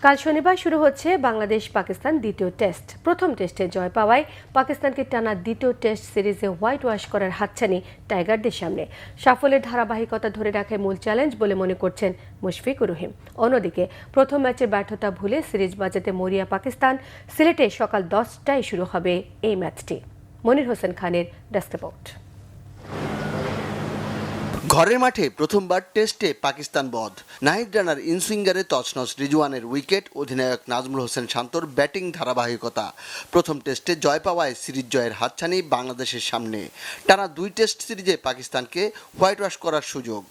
কাল শনিবার শুরু হচ্ছে বাংলাদেশ পাকিস্তান দ্বিতীয় টেস্ট। প্রথম টেস্টে জয় পাওয়ায় পাকিস্তানকে টানা দ্বিতীয় টেস্ট সিরিজে হোয়াইট ওয়াশ করার হাতছানি টাইগারদের সামনে। সাফল্যের ধারাবাহিকতা ধরে রাখাই মূল চ্যালেঞ্জ বলে মনে করছেন মুশফিকুর রহিম। অন্যদিকে প্রথম ম্যাচের ব্যর্থতা ভুলে সিরিজ বাজাতে মরিয়া পাকিস্তান। সিলেটে সকাল 10টায় শুরু হবে এই ম্যাচটি। মনির হোসেন খানের ডেস্ক রিপোর্ট। ঘরের মাঠে প্রথমবার টেস্টে পাকিস্তান বধ। নাহিদ রানার ইনসুইঙ্গারে তছনছ রিজওয়ানের উইকেট, অধিনায়ক নাজমুল হোসেন শান্তর ব্যাটিং ধারাবাহিকতা। প্রথম টেস্টে জয় পাওয়ায় সিরিজ জয়ের হাতছানি বাংলাদেশের সামনে। টানা 2 টেস্ট সিরিজে পাকিস্তানকে হোয়াইট ওয়াশ করার সুযোগ।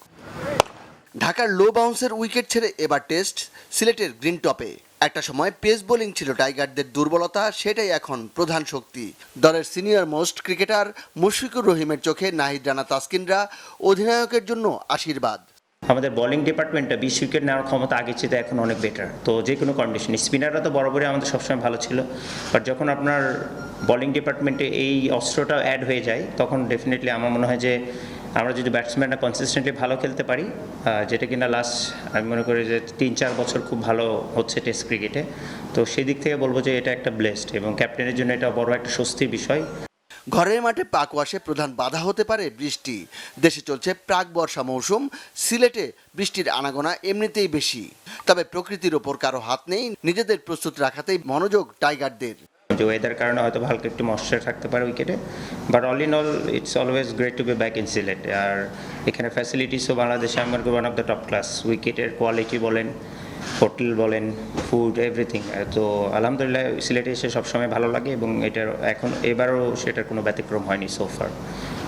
ঢাকার লো বাউন্সের উইকেট ছেড়ে এবার টেস্ট সিলেটের গ্রিন টপে। একটা সময় পেস বোলিং ছিল টাইগারদের দুর্বলতা, সেটাই এখন প্রধান শক্তি। দলের সিনিয়র মোস্ট ক্রিকেটার মুশফিকুর রহিমের চোখে নাহিদ রানা তাসকিনরা অধিনায়কের জন্য আশীর্বাদ। আমাদের বোলিং ডিপার্টমেন্টটা 20 উইকেট নেওয়ার ক্ষমতা আগের চেয়ে এখন অনেক বেটার। তো যে কোনো কন্ডিশন, স্পিনাররা তো বরাবরই আমাদের সবসময় ভালো ছিল, বাট যখন আপনার বোলিং ডিপার্টমেন্টে এই অস্ত্রটা অ্যাড হয়ে যায় তখন ডেফিনেটলি আমার মনে হয় যে আমরা যদি ব্যাটসম্যানরা কনসিস্টেন্টলি ভালো খেলতে পারি, যেটা কিনা লাস্ট আমি মনে করি যে 3-4 বছর খুব ভালো হচ্ছে টেস্ট ক্রিকেটে, তো সেই দিক থেকে বলবো যে এটা একটা ব্লেসড এবং ক্যাপ্টেনের জন্য এটা বড় একটা স্বস্তির বিষয়। ঘরের মাঠে পাক ওয়াশে প্রধান বাধা হতে পারে বৃষ্টি। দেশে চলছে প্রাক বর্ষা মৌসুম, সিলেটে বৃষ্টির আনাগোনা এমনিতেই বেশি। তবে প্রকৃতির ওপর কারো হাত নেই, নিজেদের প্রস্তুত রাখাতেই মনোযোগ টাইগারদের। যে ওয়েদার কারণে হয়তো হালকা একটু ময়েশ্চার থাকতে পারে উইকেটে, but all in all it's always great to be back in Sylhet. আর এখানে ফ্যাসিলিটিসও বাংলাদেশে আমার one of the top class. উইকেটের কোয়ালিটি বলেন, হোটেল বলেন, ফুড, এভরিথিং। তো আলহামদুলিল্লাহ সিলেটে এসে সবসময় ভালো লাগে এবং এটার এখন এবারও সেটার কোনো ব্যতিক্রম হয়নি সোফার,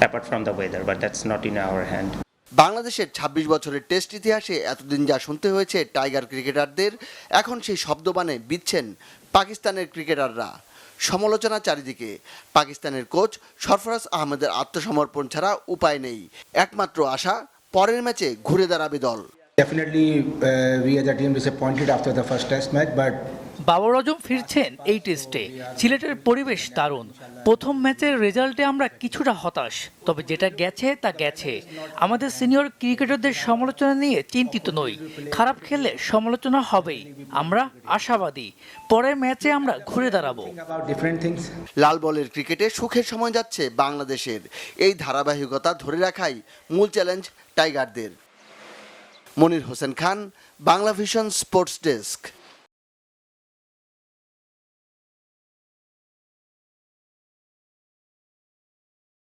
apart from the weather, but that's not in our hand. বাংলাদেশের 26 বছরের টেস্ট ইতিহাসে এতদিন যা শুনতে হয়েছে টাইগার ক্রিকেটারদের, এখন সেই শব্দবাণে বিচ্ছেন পাকিস্তানের ক্রিকেটাররা। সমালোচনা চারিদিকে। পাকিস্তানের কোচ সরফরাজ আহমেদের আত্মসমর্পণ ছাড়া উপায় নেই। একমাত্র আশা পরের ম্যাচে ঘুরে দাঁড়াবে দল। Definitely, we as a team disappointed after the first test match, but Babar Azam ফিরছেন এই টেস্টে। সিলেটের পরিবেশ দারুণ। প্রথম ম্যাচের রেজাল্টে আমরা কিছুটা হতাশ, তবে যেটা গেছে তা গেছে। আমাদের সিনিয়র ক্রিকেটারদের সমালোচনা নিয়ে চিন্তিত নই। খারাপ খেললে সমালোচনা হবেই, আমরা আশাবাদী পরের ম্যাচে আমরা ঘুরে দাঁড়াবো। লাল বলের ক্রিকেটে সুখের সময় যাচ্ছে বাংলাদেশের। এই ধারাবাহিকতা ধরে রাখাই মূল চ্যালেঞ্জ টাইগারদের। Monir Hossain Khan, Bangla vision sports desk.